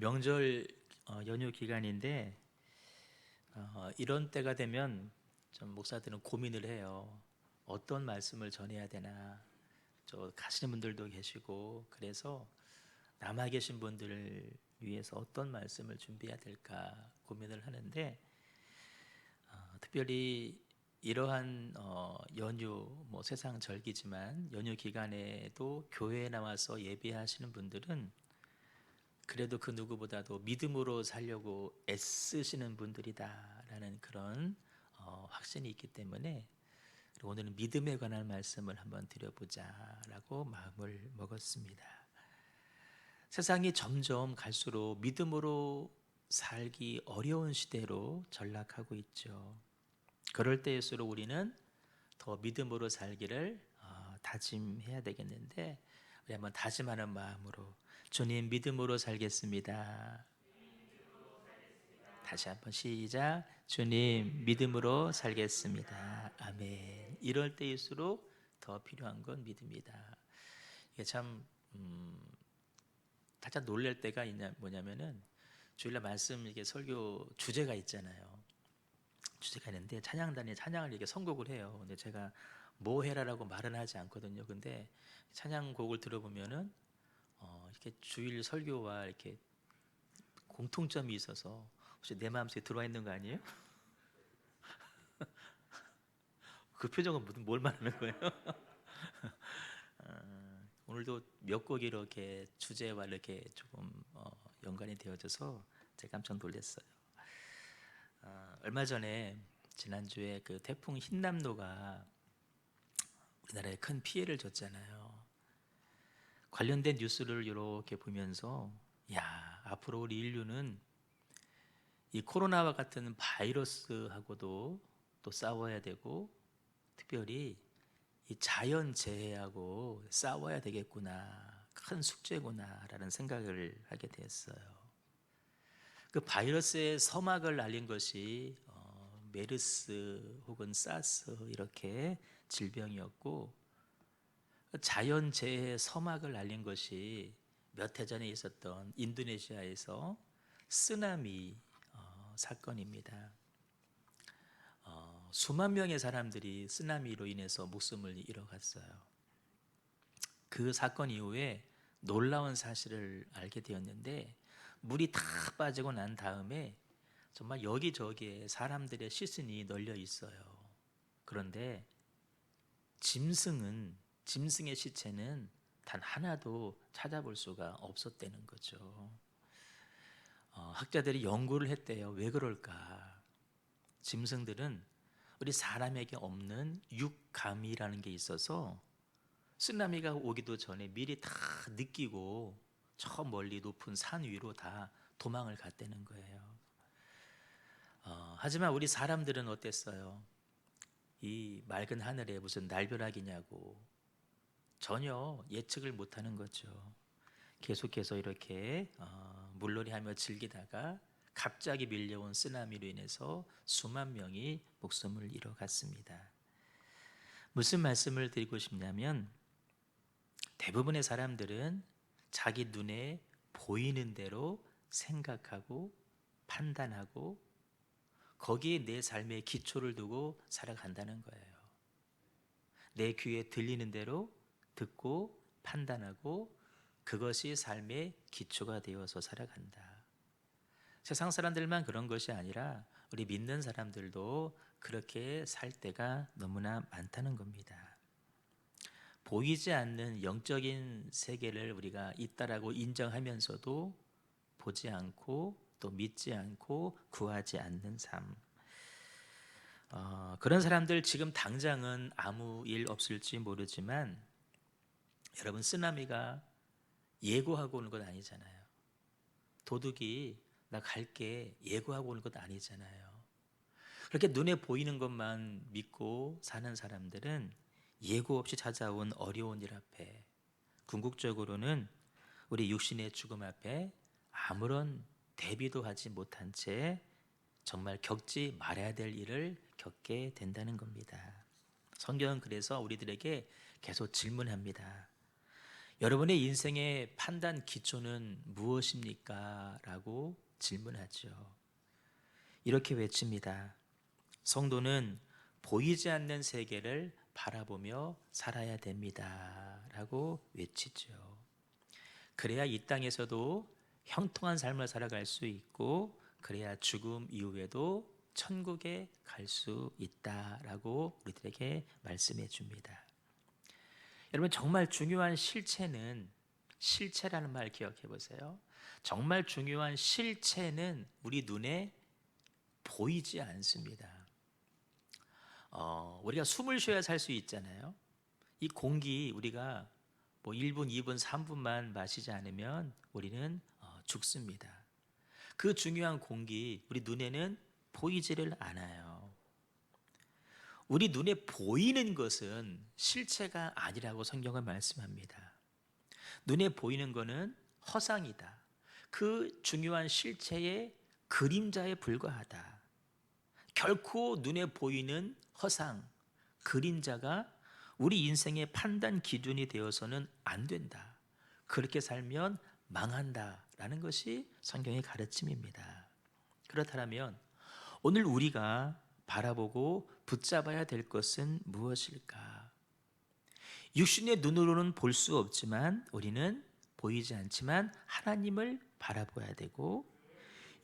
명절 연휴 기간인데 이런 때가 되면 좀 목사들은 고민을 해요. 어떤 말씀을 전해야 되나. 저 가시는 분들도 계시고 그래서 남아 계신 분들을 위해서 어떤 말씀을 준비해야 될까 고민을 하는데 특별히 이러한 연휴 세상 절기지만 연휴 기간에도 교회에 나와서 예배하시는 분들은 그래도 그 누구보다도 믿음으로 살려고 애쓰시는 분들이다라는 그런 확신이 있기 때문에 오늘은 믿음에 관한 말씀을 한번 드려보자라고 마음을 먹었습니다. 세상이 점점 갈수록 믿음으로 살기 어려운 시대로 전락하고 있죠. 그럴 때일수록 우리는 더 믿음으로 살기를 다짐해야 되겠는데 우리 한번 다짐하는 마음으로 주님 믿음으로 살겠습니다. 다시 한번 시작. 주님 믿음으로 살겠습니다. 아멘. 이럴 때일수록 더 필요한 건 믿음이다. 이게 참 살짝 놀랄 때가 뭐냐면은 주일날 말씀 이게 설교 주제가 있잖아요. 주제가 있는데 찬양단이 찬양을 이렇게 선곡을 해요. 근데 제가 뭐 해라라고 말은 하지 않거든요. 근데 찬양곡을 들어보면은 이렇게 주일 설교와 이렇게 공통점이 있어서 혹시 내 마음속에 들어와 있는 거 아니에요? 그 표정은 뭘 말하는 거예요? 오늘도 몇 곡이 이렇게 주제와 이렇게 조금 연관이 되어져서 제가 깜짝 놀랐어요. 얼마 전에 지난주에 그 태풍 흰남노가 우리나라에 큰 피해를 줬잖아요. 관련된 뉴스를 이렇게 보면서 야, 앞으로 우리 인류는 이 코로나와 같은 바이러스하고도 또 싸워야 되고 특별히 이 자연재해하고 싸워야 되겠구나. 큰 숙제구나라는 생각을 하게 됐어요. 그 바이러스의 서막을 알린 것이 메르스 혹은 사스 이렇게 질병이었고 자연재해의 서막을 알린 것이 몇 해 전에 있었던 인도네시아에서 쓰나미 사건입니다. 수만 명의 사람들이 쓰나미로 인해서 목숨을 잃어갔어요. 그 사건 이후에 놀라운 사실을 알게 되었는데 물이 다 빠지고 난 다음에 정말 여기저기에 사람들의 시신이 널려 있어요. 그런데 짐승의 시체는 단 하나도 찾아볼 수가 없었다는 거죠. 학자들이 연구를 했대요. 왜 그럴까? 짐승들은 우리 사람에게 없는 육감이라는 게 있어서 쓰나미가 오기도 전에 미리 다 느끼고 저 멀리 높은 산 위로 다 도망을 갔다는 거예요. 하지만 우리 사람들은 어땠어요? 이 맑은 하늘에 무슨 날벼락이냐고 전혀 예측을 못하는 거죠. 계속해서 이렇게 물놀이하며 즐기다가 갑자기 밀려온 쓰나미로 인해서 수만 명이 목숨을 잃어갔습니다. 무슨 말씀을 드리고 싶냐면 대부분의 사람들은 자기 눈에 보이는 대로 생각하고 판단하고 거기에 내 삶의 기초를 두고 살아간다는 거예요. 내 귀에 들리는 대로 듣고 판단하고 그것이 삶의 기초가 되어서 살아간다. 세상 사람들만 그런 것이 아니라 우리 믿는 사람들도 그렇게 살 때가 너무나 많다는 겁니다. 보이지 않는 영적인 세계를 우리가 있다라고 인정하면서도 보지 않고 또 믿지 않고 구하지 않는 삶. 그런 사람들 지금 당장은 아무 일 없을지 모르지만 여러분 쓰나미가 예고하고 오는 것 아니잖아요. 도둑이 나 갈게 예고하고 오는 것 아니잖아요. 그렇게 눈에 보이는 것만 믿고 사는 사람들은 예고 없이 찾아온 어려운 일 앞에 궁극적으로는 우리 육신의 죽음 앞에 아무런 대비도 하지 못한 채 정말 겪지 말아야 될 일을 겪게 된다는 겁니다. 성경은 그래서 우리들에게 계속 질문합니다. 여러분의 인생의 판단 기초는 무엇입니까? 라고 질문하죠. 이렇게 외칩니다. 성도는 보이지 않는 세계를 바라보며 살아야 됩니다. 라고 외치죠. 그래야 이 땅에서도 형통한 삶을 살아갈 수 있고, 그래야 죽음 이후에도 천국에 갈 수 있다라고 우리들에게 말씀해 줍니다. 여러분, 정말 중요한 실체라는 말 기억해 보세요. 정말 중요한 실체는 우리 눈에 보이지 않습니다. 우리가 숨을 쉬어야 살 수 있잖아요. 이 공기 우리가 뭐 1분, 2분, 3분만 마시지 않으면 우리는 죽습니다. 그 중요한 공기 우리 눈에는 보이지를 않아요. 우리 눈에 보이는 것은 실체가 아니라고 성경은 말씀합니다. 눈에 보이는 것은 허상이다. 그 중요한 실체의 그림자에 불과하다. 결코 눈에 보이는 허상, 그림자가 우리 인생의 판단 기준이 되어서는 안 된다. 그렇게 살면 망한다라는 것이 성경의 가르침입니다. 그렇다면 오늘 우리가 바라보고 붙잡아야 될 것은 무엇일까? 육신의 눈으로는 볼 수 없지만 우리는 보이지 않지만 하나님을 바라봐야 되고,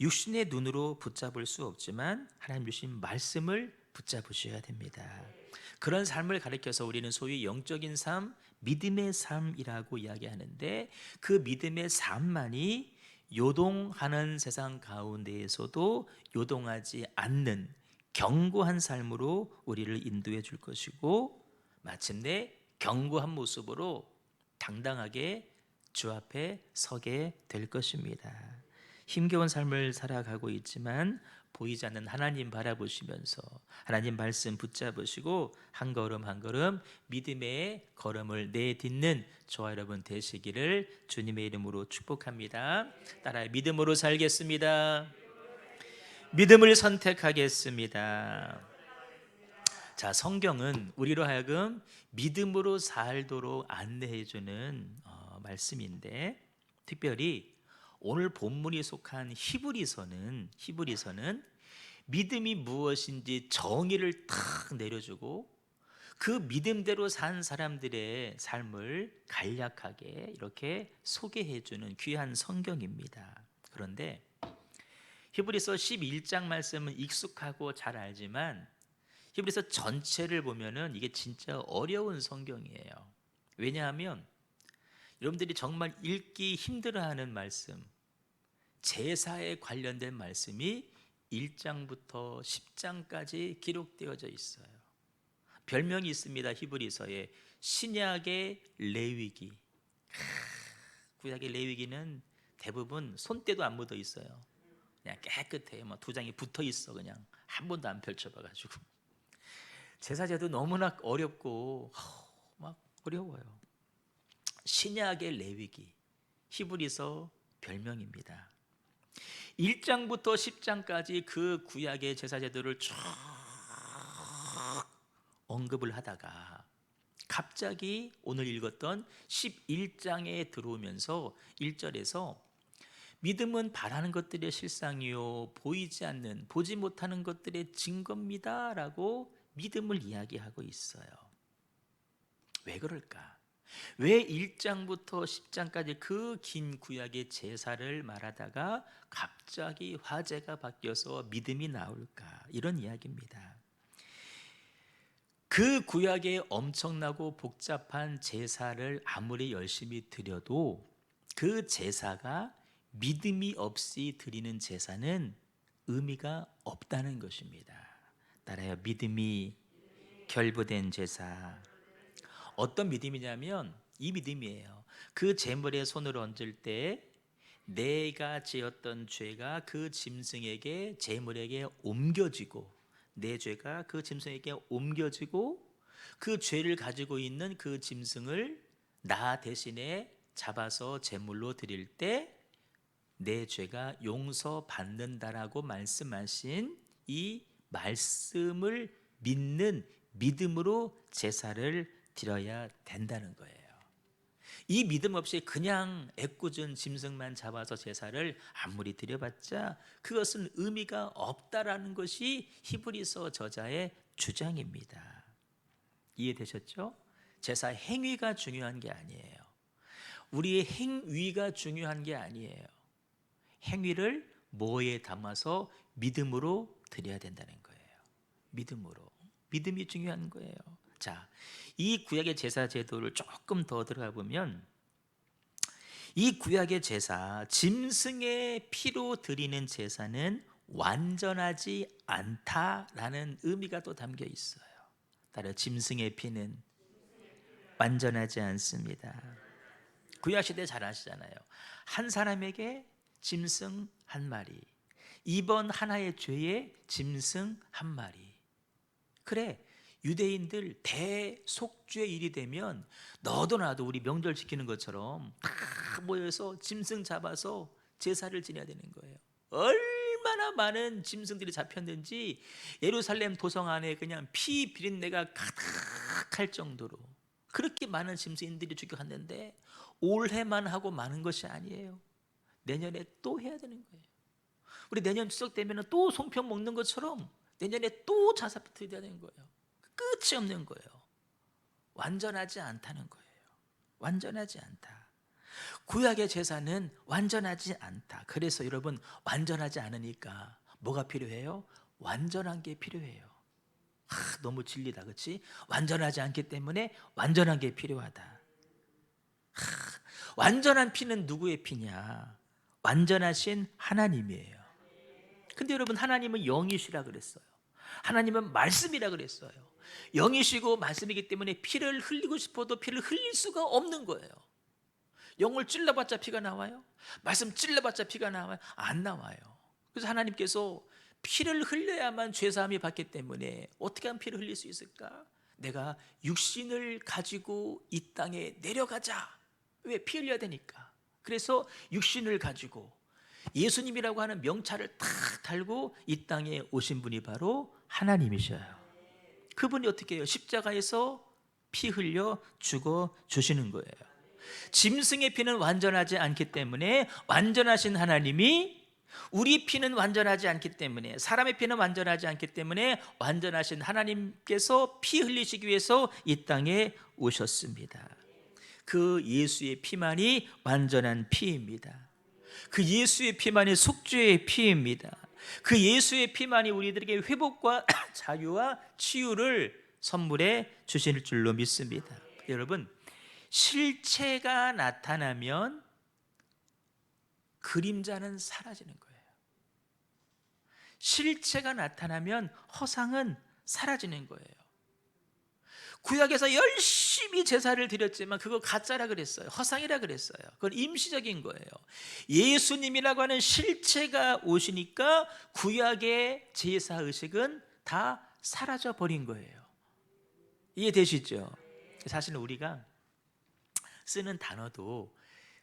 육신의 눈으로 붙잡을 수 없지만 하나님 주신 말씀을 붙잡으셔야 됩니다. 그런 삶을 가리켜서 우리는 소위 영적인 삶, 믿음의 삶이라고 이야기하는데, 그 믿음의 삶만이 요동하는 세상 가운데에서도 요동하지 않는 견고한 삶으로 우리를 인도해 줄 것이고, 마침내 견고한 모습으로 당당하게 주 앞에 서게 될 것입니다. 힘겨운 삶을 살아가고 있지만 보이지 않는 하나님 바라보시면서 하나님 말씀 붙잡으시고 한 걸음 한 걸음 믿음의 걸음을 내딛는 저와 여러분 되시기를 주님의 이름으로 축복합니다. 따라 믿음으로 살겠습니다. 믿음을 선택하겠습니다. 자, 성경은 우리로 하여금 믿음으로 살도록 안내해 주는 말씀인데, 특별히 오늘 본문이 속한 히브리서는 믿음이 무엇인지 정의를 탁 내려주고 그 믿음대로 산 사람들의 삶을 간략하게 이렇게 소개해 주는 귀한 성경입니다. 그런데 히브리서 11장 말씀은 익숙하고 잘 알지만 히브리서 전체를 보면은 이게 진짜 어려운 성경이에요. 왜냐하면 여러분들이 정말 읽기 힘들어하는 말씀, 제사에 관련된 말씀이 1장부터 10장까지 기록되어져 있어요. 별명이 있습니다. 히브리서에 신약의 레위기. 구약의 레위기는 대부분 손때도 안 묻어 있어요. 그냥 깨끗해요. 뭐 두 장이 붙어 있어. 그냥 한 번도 안 펼쳐봐가지고. 제사제도 너무나 어렵고 막 어려워요. 신약의 레위기, 히브리서 별명입니다. 1장부터 10장까지 그 구약의 제사제도를 쭉 언급을 하다가 갑자기 오늘 읽었던 11장에 들어오면서 1절에서 믿음은 바라는 것들의 실상이요 보이지 않는 보지 못하는 것들의 증거입니다 라고 믿음을 이야기하고 있어요. 왜 그럴까? 왜 1장부터 10장까지 그 긴 구약의 제사를 말하다가 갑자기 화제가 바뀌어서 믿음이 나올까? 이런 이야기입니다. 그 구약의 엄청나고 복잡한 제사를 아무리 열심히 드려도 그 제사가 믿음이 없이 드리는 제사는 의미가 없다는 것입니다. 따라요, 믿음이 결부된 제사. 어떤 믿음이냐면 이 믿음이에요. 그 제물에 손을 얹을 때 내가 지었던 죄가 그 짐승에게, 제물에게 옮겨지고, 내 죄가 그 짐승에게 옮겨지고, 그 죄를 가지고 있는 그 짐승을 나 대신에 잡아서 제물로 드릴 때 내 죄가 용서받는다라고 말씀하신 이 말씀을 믿는 믿음으로 제사를 드려야 된다는 거예요. 이 믿음 없이 그냥 애꿎은 짐승만 잡아서 제사를 아무리 드려봤자 그것은 의미가 없다라는 것이 히브리서 저자의 주장입니다. 이해되셨죠? 제사 행위가 중요한 게 아니에요. 우리의 행위가 중요한 게 아니에요. 행위를 뭐에 담아서 믿음으로 드려야 된다는 거예요. 믿음으로. 믿음이 중요한 거예요. 자, 이 구약의 제사 제도를 조금 더 들어가 보면 이 구약의 제사, 짐승의 피로 드리는 제사는 완전하지 않다라는 의미가 또 담겨 있어요. 따라 짐승의 피는 완전하지 않습니다. 구약 시대 잘 아시잖아요. 한 사람에게 짐승 한 마리, 이번 하나의 죄에 짐승 한 마리. 그래, 유대인들 대속죄 일이 되면 너도 나도 우리 명절 지키는 것처럼 다 모여서 짐승 잡아서 제사를 지내야 되는 거예요. 얼마나 많은 짐승들이 잡혔는지 예루살렘 도성 안에 그냥 피 비린내가 가득할 정도로 그렇게 많은 짐승들이 죽여갔는데 올해만 하고 마는 것이 아니에요. 내년에 또 해야 되는 거예요. 우리 내년 추석 되면 또 송편 먹는 것처럼 내년에 또 자사피 드려야 되는 거예요. 끝이 없는 거예요. 완전하지 않다는 거예요. 완전하지 않다. 구약의 제사는 완전하지 않다. 그래서 여러분, 완전하지 않으니까 뭐가 필요해요? 완전한 게 필요해요. 너무 진리다, 그렇지? 완전하지 않기 때문에 완전한 게 필요하다. 완전한 피는 누구의 피냐? 완전하신 하나님이에요. 근데 여러분, 하나님은 영이시라 그랬어요. 하나님은 말씀이라 그랬어요. 영이시고 말씀이기 때문에 피를 흘리고 싶어도 피를 흘릴 수가 없는 거예요. 영을 찔러봤자 피가 나와요? 말씀 찔러봤자 피가 나와요? 안 나와요. 그래서 하나님께서 피를 흘려야만 죄사함이 받기 때문에 어떻게 하면 피를 흘릴 수 있을까? 내가 육신을 가지고 이 땅에 내려가자. 왜? 피 흘려야 되니까. 그래서 육신을 가지고 예수님이라고 하는 명찰을 탁 달고 이 땅에 오신 분이 바로 하나님이셔요. 그분이 어떻게 해요? 십자가에서 피 흘려 죽어 주시는 거예요. 짐승의 피는 완전하지 않기 때문에 완전하신 하나님이, 우리 피는 완전하지 않기 때문에, 사람의 피는 완전하지 않기 때문에 완전하신 하나님께서 피 흘리시기 위해서 이 땅에 오셨습니다. 그 예수의 피만이 완전한 피입니다. 그 예수의 피만이 속죄의 피입니다. 그 예수의 피만이 우리들에게 회복과 자유와 치유를 선물해 주실 줄로 믿습니다. 여러분, 실체가 나타나면 그림자는 사라지는 거예요. 실체가 나타나면 허상은 사라지는 거예요. 구약에서 열심히 제사를 드렸지만 그거 가짜라 그랬어요. 허상이라 그랬어요. 그건 임시적인 거예요. 예수님이라고 하는 실체가 오시니까 구약의 제사의식은 다 사라져 버린 거예요. 이해되시죠? 사실은 우리가 쓰는 단어도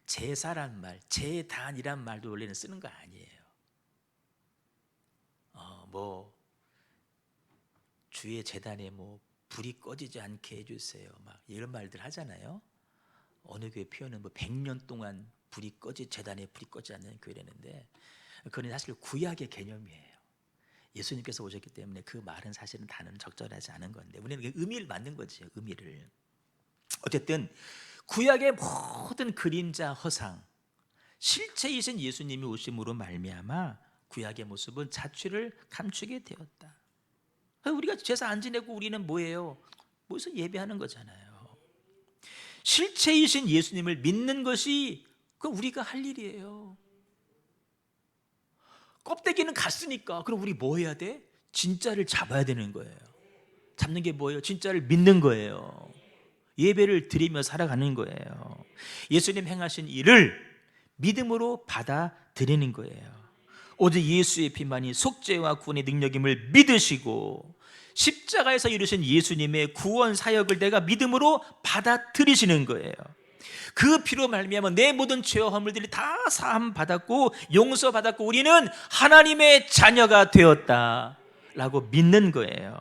제사란 말, 제단이란 말도 원래는 쓰는 거 아니에요. 주의 제단에 불이 꺼지지 않게 해주세요. 막 이런 말들 하잖아요. 어느 교회 표현은 100년 동안 제단에 불이 꺼지지 않는 교회라는데, 그건 사실 구약의 개념이에요. 예수님께서 오셨기 때문에 그 말은 사실은 단어는 적절하지 않은 건데 우리는 의미를 만든 거지, 의미를. 어쨌든 구약의 모든 그림자 허상, 실체이신 예수님이 오심으로 말미암아 구약의 모습은 자취를 감추게 되었다. 우리가 제사 안 지내고 우리는 뭐예요? 모여서 예배하는 거잖아요. 실체이신 예수님을 믿는 것이 그건 우리가 할 일이에요. 껍데기는 갔으니까 그럼 우리 뭐 해야 돼? 진짜를 잡아야 되는 거예요. 잡는 게 뭐예요? 진짜를 믿는 거예요. 예배를 드리며 살아가는 거예요. 예수님 행하신 일을 믿음으로 받아들이는 거예요. 오직 예수의 피만이 속죄와 구원의 능력임을 믿으시고 십자가에서 이루신 예수님의 구원 사역을 내가 믿음으로 받아들이시는 거예요. 그 피로 말미암아 내 모든 죄와 허물들이 다 사함 받았고 용서받았고 우리는 하나님의 자녀가 되었다라고 믿는 거예요.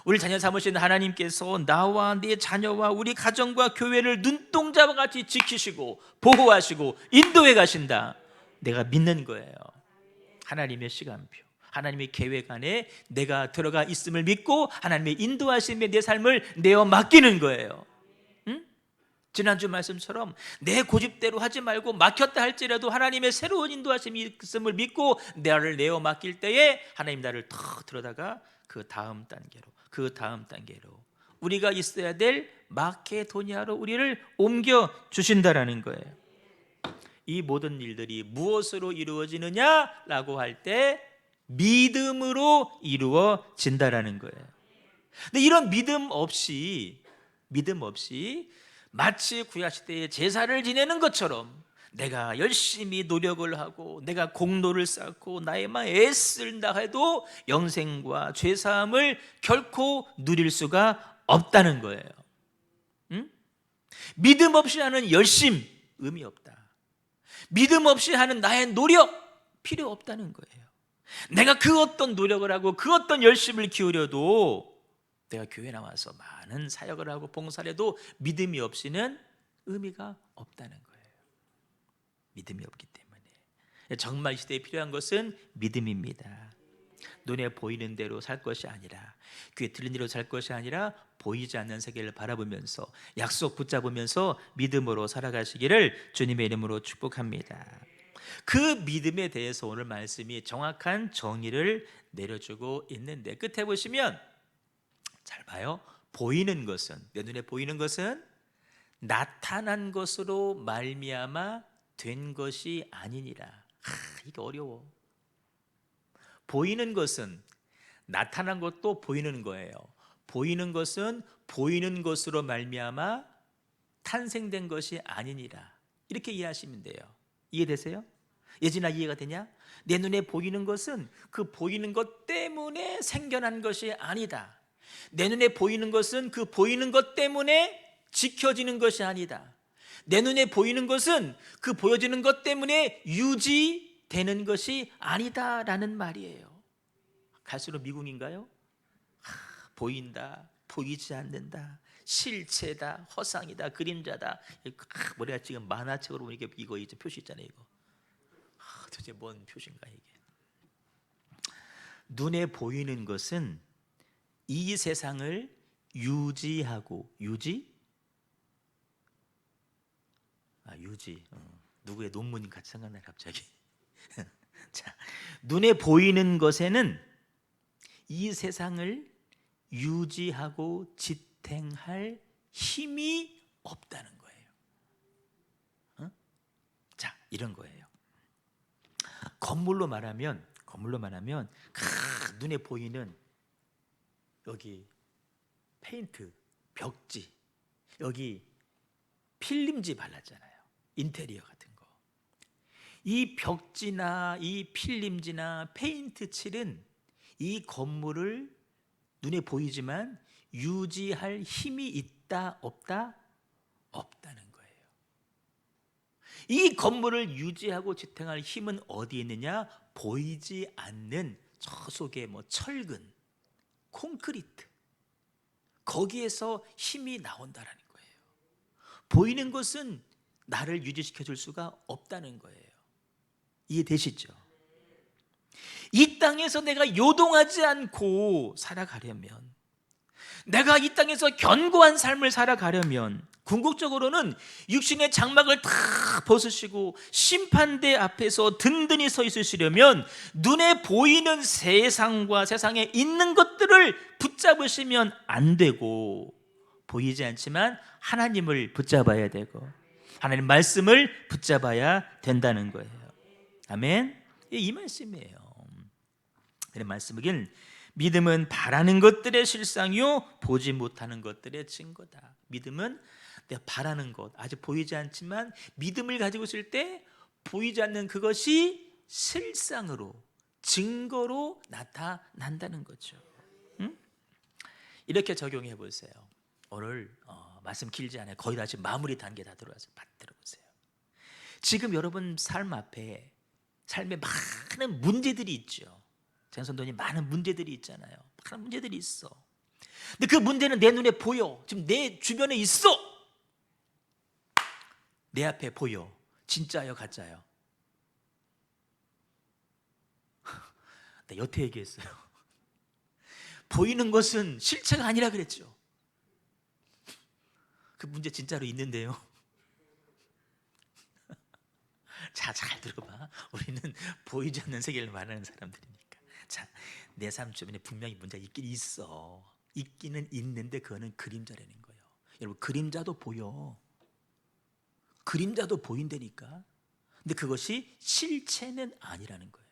우리 자녀 삼으신 하나님께서 나와 네 자녀와 우리 가정과 교회를 눈동자와 같이 지키시고 보호하시고 인도해 가신다. 내가 믿는 거예요. 하나님의 시간표, 하나님의 계획 안에 내가 들어가 있음을 믿고 하나님의 인도하심에 내 삶을 내어 맡기는 거예요. 응? 지난주 말씀처럼 내 고집대로 하지 말고 막혔다 할지라도 하나님의 새로운 인도하심이 있음을 믿고 나를 내어 맡길 때에 하나님 나를 더 들어다가 그 다음 단계로 우리가 있어야 될 마케도니아로 우리를 옮겨 주신다라는 거예요. 이 모든 일들이 무엇으로 이루어지느냐라고 할 때 믿음으로 이루어진다라는 거예요. 근데 이런 믿음 없이 마치 구약시대에 제사를 지내는 것처럼 내가 열심히 노력을 하고 내가 공로를 쌓고 나의 막 애쓴다 해도 영생과 죄사함을 결코 누릴 수가 없다는 거예요. 응? 믿음 없이 하는 열심 의미 없다. 믿음 없이 하는 나의 노력 필요 없다는 거예요. 내가 그 어떤 노력을 하고 그 어떤 열심을 기울여도 내가 교회 나와서 많은 사역을 하고 봉사를 해도 믿음이 없이는 의미가 없다는 거예요. 믿음이 없기 때문에 정말 시대에 필요한 것은 믿음입니다. 눈에 보이는 대로 살 것이 아니라, 귀에 들리는 대로 살 것이 아니라 보이지 않는 세계를 바라보면서 약속 붙잡으면서 믿음으로 살아가시기를 주님의 이름으로 축복합니다. 그 믿음에 대해서 오늘 말씀이 정확한 정의를 내려주고 있는데, 끝에 보시면 잘 봐요. 보이는 것은, 내 눈에 보이는 것은 나타난 것으로 말미암아 된 것이 아니니라. 이게 어려워. 보이는 것은, 나타난 것도 보이는 거예요. 보이는 것은 보이는 것으로 말미암아 탄생된 것이 아니니라. 이렇게 이해하시면 돼요. 이해되세요? 예진아, 이해가 되냐? 내 눈에 보이는 것은 그 보이는 것 때문에 생겨난 것이 아니다. 내 눈에 보이는 것은 그 보이는 것 때문에 지켜지는 것이 아니다. 내 눈에 보이는 것은 그 보여지는 것 때문에 유지되는 것이 아니다라는 말이에요. 갈수록 미궁인가요? 보인다, 보이지 않는다, 실체다, 허상이다, 그림자다. 머리가 지금 만화책으로 보니까 이거 이제 표시 있잖아요. 이거 도대체 뭔 표시인가 이게? 눈에 보이는 것은 이 세상을 유지하고 유지? 유지. 누구의 논문이 같이 생각나요 갑자기. 자, 눈에 보이는 것에는 이 세상을 유지하고 지탱할 힘이 없다는 거예요. 자, 이런 거예요. 건물로 말하면 눈에 보이는 여기 페인트, 벽지, 여기 필름지 발랐잖아요. 인테리어 같은 거. 이 벽지나 이 필름지나 페인트 칠은 이 건물을 눈에 보이지만 유지할 힘이 있다 없다? 없다는 거예요. 이 건물을 유지하고 지탱할 힘은 어디에 있느냐? 보이지 않는 저 속에 철근, 콘크리트, 거기에서 힘이 나온다라는 거예요. 보이는 것은 나를 유지시켜 줄 수가 없다는 거예요. 이해되시죠? 이 땅에서 내가 요동하지 않고 살아가려면, 내가 이 땅에서 견고한 삶을 살아가려면, 궁극적으로는 육신의 장막을 다 벗으시고 심판대 앞에서 든든히 서 있으시려면 눈에 보이는 세상과 세상에 있는 것들을 붙잡으시면 안 되고, 보이지 않지만 하나님을 붙잡아야 되고 하나님 말씀을 붙잡아야 된다는 거예요. 아멘. 이 말씀이에요. 이 말씀이긴, 믿음은 바라는 것들의 실상이요 보지 못하는 것들의 증거다. 믿음은 내가 바라는 것, 아직 보이지 않지만 믿음을 가지고 있을 때 보이지 않는 그것이 실상으로, 증거로 나타난다는 거죠. 응? 이렇게 적용해 보세요. 오늘 말씀 길지 않아요. 거의 다 지금 마무리 단계 다 들어와서 들어보세요. 지금 여러분 삶 앞에, 삶에 많은 문제들이 있죠. 장선도님, 많은 문제들이 있잖아요. 많은 문제들이 있어. 근데 그 문제는 내 눈에 보여. 지금 내 주변에 있어. 내 앞에 보여. 진짜요, 가짜요? 나 여태 얘기했어요. 보이는 것은 실체가 아니라 그랬죠. 그 문제 진짜로 있는데요. 자, 잘 들어봐. 우리는 보이지 않는 세계를 말하는 사람들이니까. 자, 내 삶 주변에 분명히 문제가 있긴 있어. 있기는 있는데 그거는 그림자라는 거예요. 여러분, 그림자도 보여. 그림자도 보인다니까. 근데 그것이 실체는 아니라는 거예요.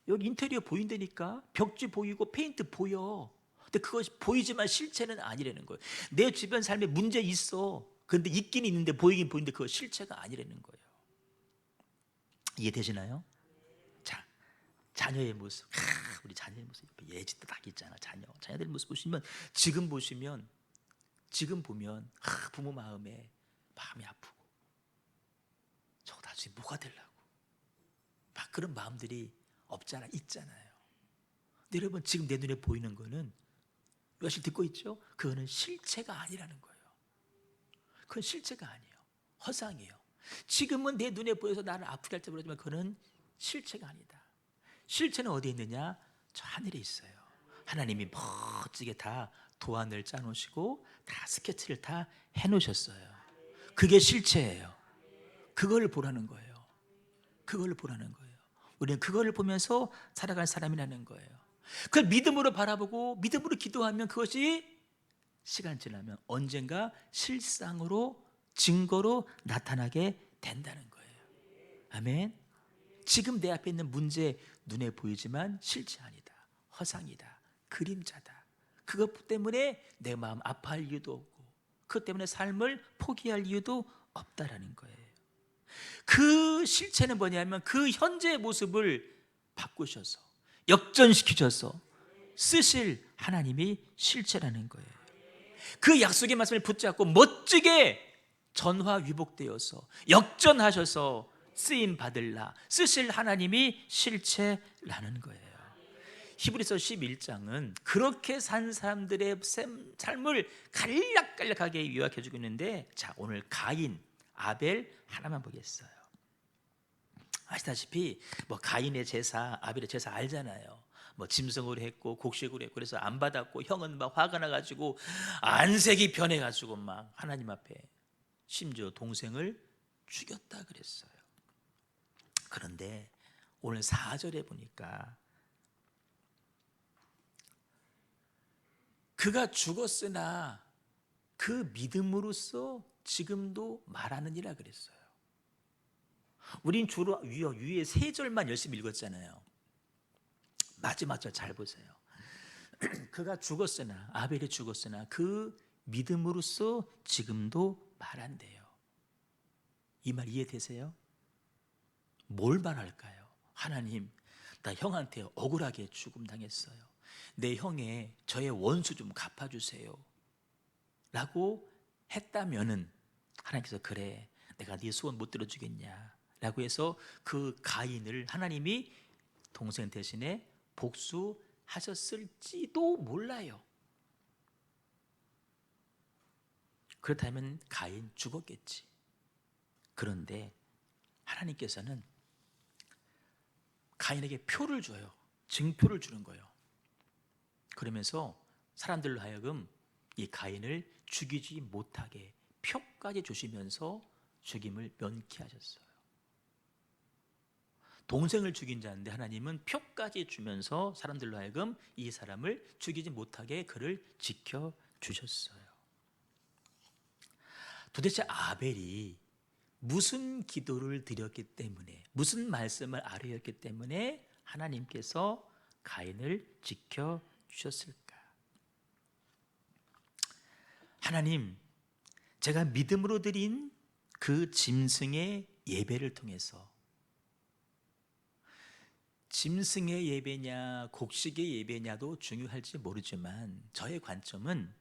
여기 인테리어 보인다니까. 벽지 보이고 페인트 보여. 근데 그것이 보이지만 실체는 아니라는 거예요. 내 주변 삶에 문제 있어. 그런데 있긴 있는데 보이긴 보이는데 그거 실체가 아니라는 거예요. 이해되시나요? 자, 자녀의 모습. 우리 자녀의 모습. 예지도 딱 있잖아. 자녀들 모습 보시면 지금 보시면 지금 보면 부모 마음이 아프고 저거 나중에 뭐가 되려고 막 그런 마음들이 없잖아, 있잖아요. 근데 여러분, 지금 내 눈에 보이는 거는 이것을 듣고 있죠? 그거는 실체가 아니라는 거예요. 그건 실체가 아니에요. 허상이에요. 지금은 내 눈에 보여서 나를 아프게 할지 모르지만 그거는 실체가 아니다. 실체는 어디에 있느냐? 저 하늘에 있어요. 하나님이 멋지게 다 도안을 짜놓으시고 다 스케치를 다 해놓으셨어요. 그게 실체예요. 그걸 보라는 거예요. 그걸 보라는 거예요. 우리는 그걸 보면서 살아갈 사람이라는 거예요. 그걸 믿음으로 바라보고 믿음으로 기도하면 그것이 시간 지나면 언젠가 실상으로 증거로 나타나게 된다는 거예요. 아멘. 지금 내 앞에 있는 문제 눈에 보이지만 실체 아니다. 허상이다. 그림자다. 그것 때문에 내 마음 아파할 이유도 없고 그것 때문에 삶을 포기할 이유도 없다라는 거예요. 그 실체는 뭐냐면 그 현재의 모습을 바꾸셔서 역전시키셔서 쓰실 하나님이 실체라는 거예요. 그 약속의 말씀을 붙잡고 멋지게 전화위복되어서 역전하셔서 쓰임 받을라 쓰실 하나님이 실체라는 거예요. 히브리서 11장은 그렇게 산 사람들의 삶을 간략간략하게 요약해 주고 있는데, 자, 오늘 가인, 아벨 하나만 보겠어요. 아시다시피 뭐 가인의 제사, 아벨의 제사 알잖아요. 뭐 짐승으로 했고 곡식으로 했고 그래서 안 받았고 형은 막 화가 나가지고 안색이 변해가지고 막 하나님 앞에 심지어 동생을 죽였다 그랬어요. 그런데 오늘 4절에 보니까 그가 죽었으나 그 믿음으로써 지금도 말하느니라 그랬어요. 우린 주로 위에 3절만 열심히 읽었잖아요. 마지막 절 잘 보세요. 그가 죽었으나, 아벨이 죽었으나 그 믿음으로써 지금도 말한대요. 이 말 이해되세요? 뭘 말할까요? 하나님, 나 형한테 억울하게 죽음 당했어요. 내 형의 저의 원수 좀 갚아주세요 라고 했다면은 하나님께서 그래, 내가 네 소원 못 들어주겠냐 라고 해서 그 가인을 하나님이 동생 대신에 복수하셨을지도 몰라요. 그렇다면 가인 죽었겠지. 그런데 하나님께서는 가인에게 표를 줘요. 증표를 주는 거예요. 그러면서 사람들로 하여금 이 가인을 죽이지 못하게 표까지 주시면서 죽임을 면케하셨어요. 동생을 죽인 자인데 하나님은 표까지 주면서 사람들로 하여금 이 사람을 죽이지 못하게 그를 지켜주셨어요. 도대체 아벨이 무슨 기도를 드렸기 때문에, 무슨 말씀을 아뢰었기 때문에 하나님께서 가인을 지켜주셨을까? 하나님, 제가 믿음으로 드린 그 짐승의 예배를 통해서, 짐승의 예배냐 곡식의 예배냐도 중요할지 모르지만 저의 관점은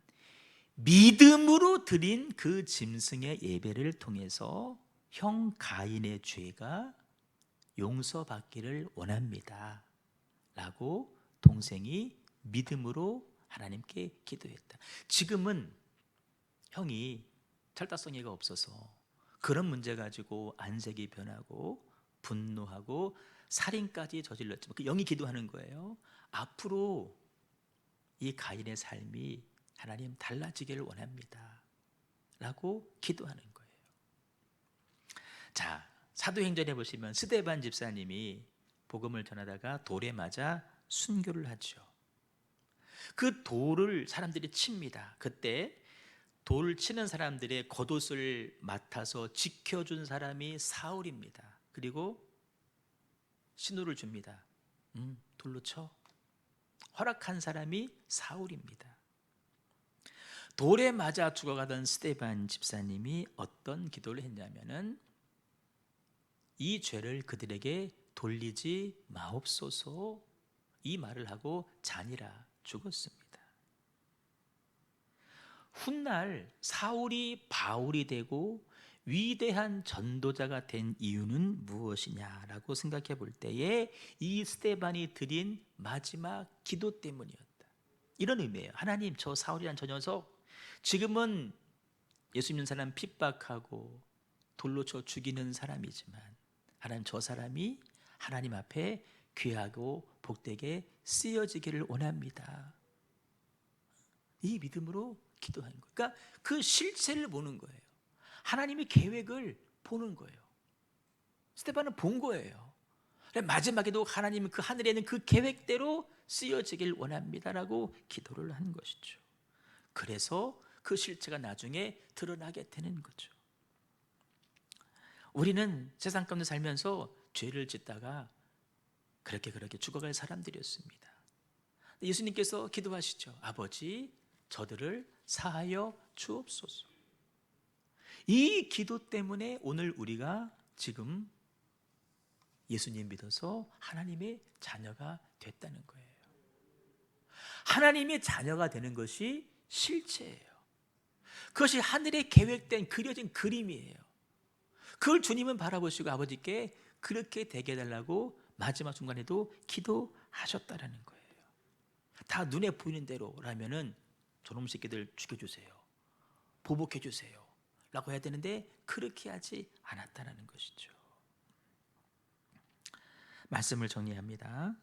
믿음으로 드린 그 짐승의 예배를 통해서 형 가인의 죄가 용서받기를 원합니다 라고 동생이 믿음으로 하나님께 기도했다. 지금은 형이 철다성이가 없어서 그런 문제 가지고 안색이 변하고 분노하고 살인까지 저질렀지만 그 영이 기도하는 거예요. 앞으로 이 가인의 삶이 하나님 달라지기를 원합니다 라고 기도하는 거예요. 자, 사도행전에 보시면 스데반 집사님이 복음을 전하다가 돌에 맞아 순교를 하죠. 그 돌을 사람들이 칩니다. 그때 돌을 치는 사람들의 겉옷을 맡아서 지켜준 사람이 사울입니다. 그리고 신호를 줍니다. 돌로 쳐. 허락한 사람이 사울입니다. 돌에 맞아 죽어가던 스데반 집사님이 어떤 기도를 했냐면은 이 죄를 그들에게 돌리지 마옵소서, 이 말을 하고 잔이라 죽었습니다. 훗날 사울이 바울이 되고 위대한 전도자가 된 이유는 무엇이냐라고 생각해 볼 때에 이 스데반이 드린 마지막 기도 때문이었다. 이런 의미예요. 하나님, 저 사울이란 저 녀석 지금은 예수 믿는 사람 핍박하고 돌로 쳐 죽이는 사람이지만 하나님, 저 사람이 하나님 앞에 귀하고 복되게 쓰여지기를 원합니다. 이 믿음으로 기도하는 거예요. 그러니까 그 실체를 보는 거예요. 하나님의 계획을 보는 거예요. 스데반은 본 거예요. 마지막에도 하나님은 그 하늘에 있는 그 계획대로 쓰여지길 원합니다라고 기도를 한 것이죠. 그래서 그 실체가 나중에 드러나게 되는 거죠. 우리는 세상 가운데 살면서 죄를 짓다가 그렇게 죽어갈 사람들이었습니다. 예수님께서 기도하시죠. 아버지, 저들을 사하여 주옵소서. 이 기도 때문에 오늘 우리가 지금 예수님 믿어서 하나님의 자녀가 됐다는 거예요. 하나님의 자녀가 되는 것이 실체예요. 그것이 하늘에 계획된 그려진 그림이에요. 그걸 주님은 바라보시고 아버지께 그렇게 되게 해달라고 마지막 순간에도 기도하셨다라는 거예요. 다 눈에 보이는 대로라면은 저놈 새끼들 죽여주세요, 보복해주세요 라고 해야 되는데 그렇게 하지 않았다는 것이죠. 말씀을 정리합니다.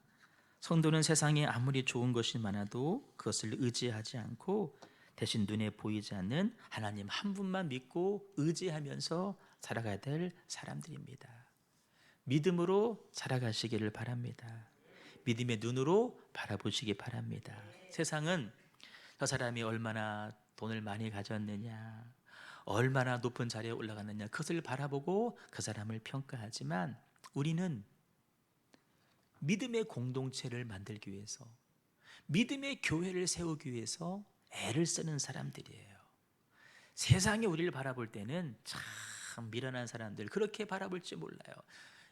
성도는 세상에 아무리 좋은 것이 많아도 그것을 의지하지 않고 대신 눈에 보이지 않는 하나님 한 분만 믿고 의지하면서 살아가야 될 사람들입니다. 믿음으로 살아가시기를 바랍니다. 믿음의 눈으로 바라보시기 바랍니다. 세상은 저 사람이 얼마나 돈을 많이 가졌느냐, 얼마나 높은 자리에 올라갔느냐, 그것을 바라보고 그 사람을 평가하지만 우리는 믿음의 공동체를 만들기 위해서, 믿음의 교회를 세우기 위해서 애를 쓰는 사람들이에요. 세상이 우리를 바라볼 때는 참 미련한 사람들, 그렇게 바라볼지 몰라요.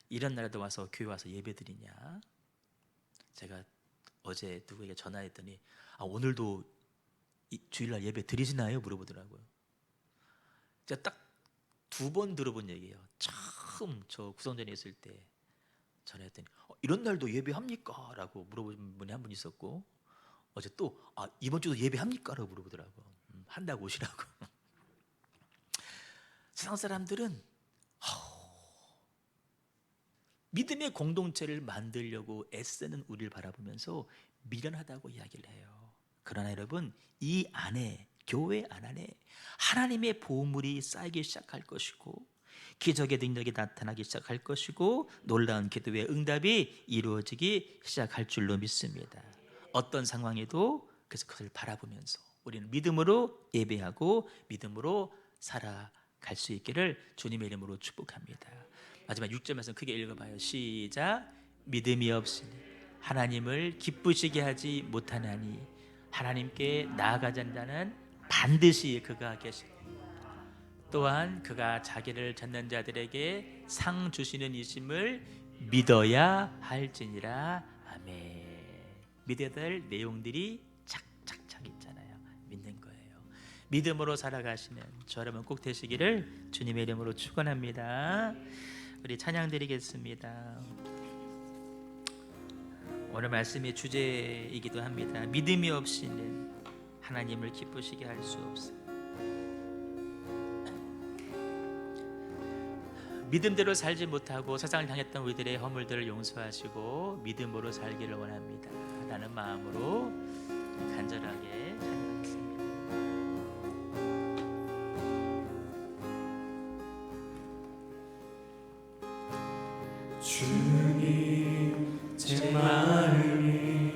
이런 날에도 와서 교회 와서 예배 드리냐. 제가 어제 누구에게 전화했더니 오늘도 주일날 예배 드리시나요? 물어보더라고요. 제가 딱 2번 들어본 얘기예요. 처음 저 구성전에 있을 때 전화했더니 이런 날도 예배합니까? 라고 물어본 분이 한 분 있었고, 어제 또 이번 주도 예배합니까? 라고 물어보더라고요. 한다고 오시라고. 세상 사람들은 믿음의 공동체를 만들려고 애쓰는 우리를 바라보면서 미련하다고 이야기를 해요. 그러나 여러분, 이 안에, 교회 안에 하나님의 보물이 쌓이기 시작할 것이고 기적의 능력이 나타나기 시작할 것이고 놀라운 기도의 응답이 이루어지기 시작할 줄로 믿습니다. 어떤 상황에도 그래서 그것을 바라보면서 우리는 믿음으로 예배하고 믿음으로 살아갈 수 있기를 주님의 이름으로 축복합니다. 마지막 6절 말씀 크게 읽어봐요. 시작. 믿음이 없으니 하나님을 기쁘시게 하지 못하나니 하나님께 나아가자는 자는 반드시 그가 계시고 또한 그가 자기를 찾는 자들에게 상 주시는 이심을 믿어야 할지니라. 아멘. 믿어야 될 내용들이 착착착 있잖아요. 믿는 거예요. 믿음으로 살아가시는 저 여러분 꼭 되시기를 주님의 이름으로 축원합니다. 우리 찬양 드리겠습니다. 오늘 말씀의 주제이기도 합니다. 믿음이 없이는 하나님을 기쁘시게 할 수 없어요. 믿음대로 살지 못하고 세상을 향했던 우리들의 허물들을 용서하시고 믿음으로 살기를 원합니다 라는 마음으로 간절하게 찬양하겠습니다. 주님, 제 마음이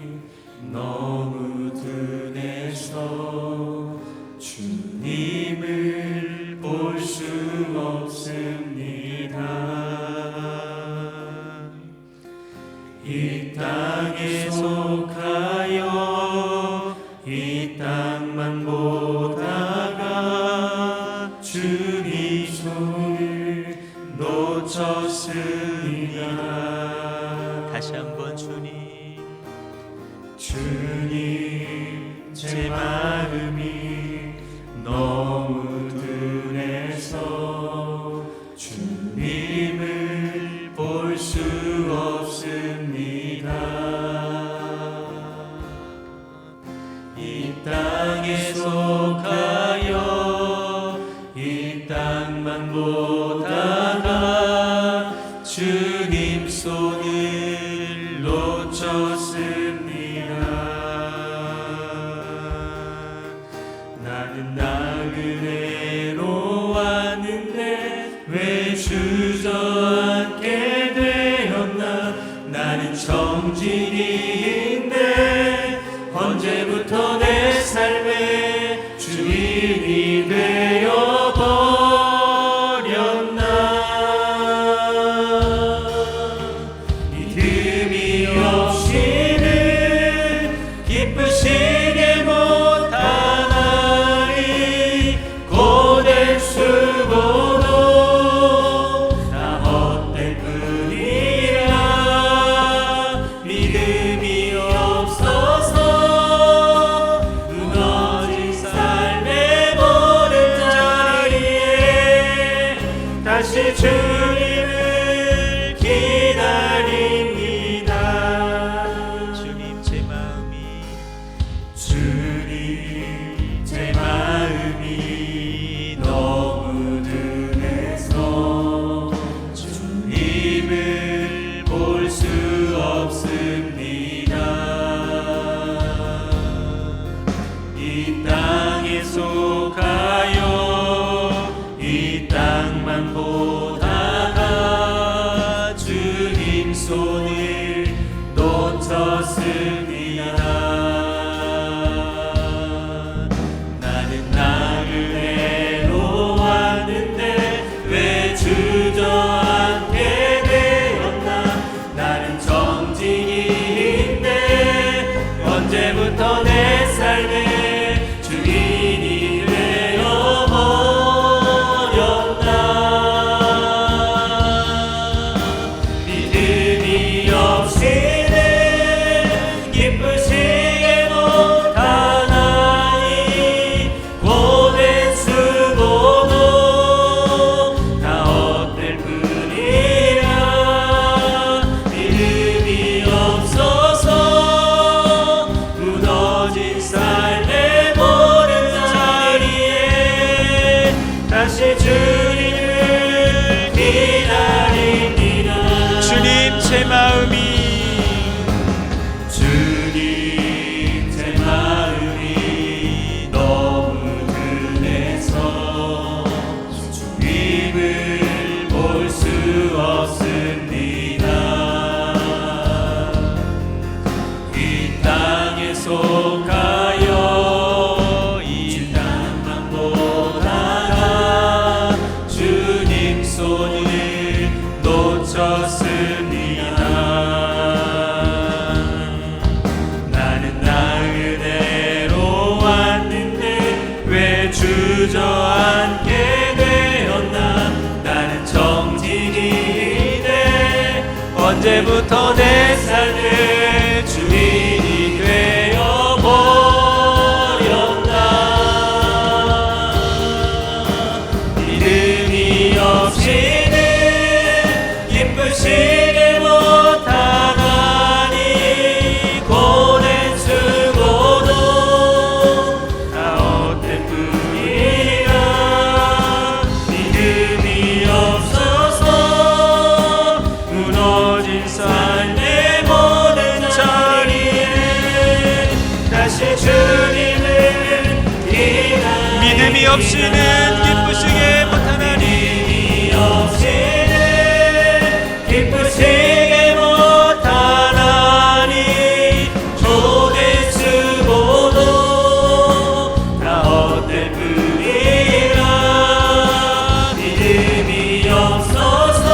너무 둔해서 주님을 볼 수 없습니다. 이 땅에 속하여 이 땅만 보다가 주님 손을 놓쳤습니다. 다시 한번 주님, 제 마음이 너무 둔해서 주님을 볼 수 없습니다. 이 땅에 속하여 이 땅만 보다가 주님 손을 놓쳤습니다. 나는 나그네로 왔는데 왜 주저앉게 되었나. 나는 정직인데 언제부터 내 삶의 주인이 되어버렸나. 믿음이 없이는 기쁘시게 못하나니 고된 수고도 다 헛될 뿐이라. 믿음이 없어서 무너진 삶의 모든 자리에 다시 주님을 기다립니다. 주님, 제 마음이 너무 둔해서 주님을 볼 수 없습니다. 이 땅에 속하여 이 땅만 보다가 주님 손을 놓쳤습니다. 나는 나그네로 왔는데 왜 주저앉게 되었나. 나는 정직인데 언제부터 내 삶의 주인이 되어버렸나. 믿음이 없이는 기쁘시게 못하나니 고된 수고도 다 헛될 뿐이라. 믿음이 없어서 무너진 삶의 모든 자리에 다시 주님을 기다립니다. 주님, 제 마음이 너무 둔해서 주님을 볼 수 없습니다. 이 땅에 속하여 이 땅만 보다가 주님 손을 놓쳤습니다. 나는 나그네로 왔는데 왜 주저앉게 되었나. 나는 정직인데 언제부터 내 삶의 주인이 되어버렸나. 믿음이 없이는 기쁘시게 못하나니 고된 수고도 없이는 기쁘시게 못하나니 믿음이 없이는 기쁘시게 못하나니 조대 쓰고도 다 헛될 뿐이라 믿음이 없어서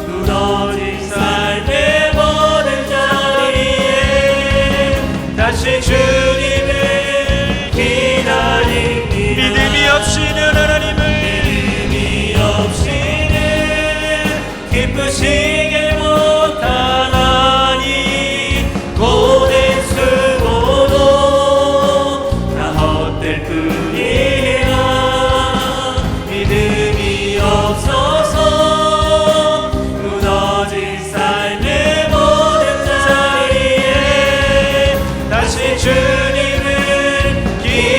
무너진 삶의 모든 자리에 다시 주님을 기다립니다. 믿음이 없이는 하나님을 믿음이 없이는 기쁘시게 못하나니 고된 수고도 다 헛될 뿐이라 믿음이 없어서 무너진 삶의 모든 자리에 다시 주님을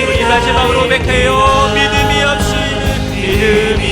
우리 마지막으로 고백해요. 믿음이 없이는 믿음이